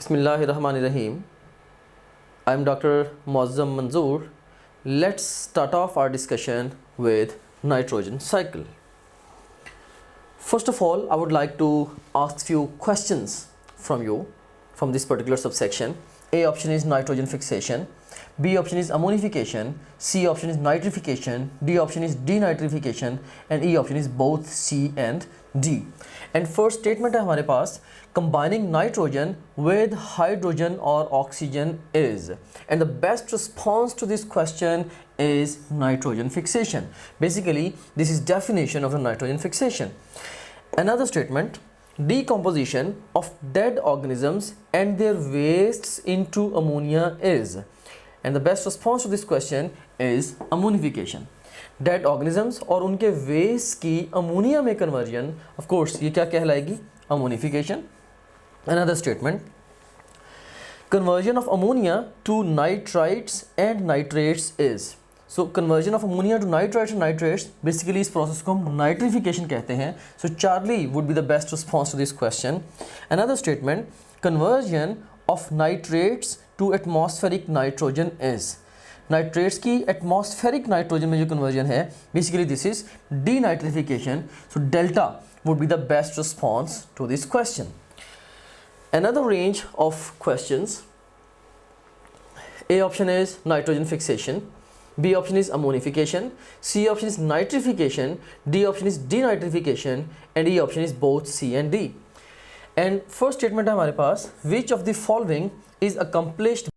Bismillahirrahmanirrahim. I am Dr. Muazzam Manzoor. Let's start off our discussion with nitrogen cycle. First of all, I would like to ask few questions from you from this particular subsection. A option is nitrogen fixation, B option is ammonification, C option is nitrification, D option is denitrification and E option is both C and D. And first statement है हमारे पास, combining nitrogen with hydrogen or oxygen is, and the best response to this question is nitrogen fixation. Basically, this is definition of the nitrogen fixation. Another statement, decomposition of dead organisms and their wastes into ammonia is, and the best response to this question is ammonification. Dead organisms और उनके waste की ammonia में conversion, of course ये क्या कहलाएगी? Ammonification. Another statement, conversion of ammonia to nitrites and nitrates is. So conversion of ammonia to nitrites and nitrates, basically इस process को हम nitrification कहते हैं. So Charlie would be the best response to this question. Another statement, conversion of nitrates to atmospheric nitrogen is. Nitrates की atmospheric nitrogen में जो conversion है, basically this is denitrification. So delta would be the best response to this question. Another range of questions, A option is nitrogen fixation, B option is ammonification, C option is nitrification, D option is denitrification and E option is both C and D. And first statement है हमारे पास, which of the following is accomplished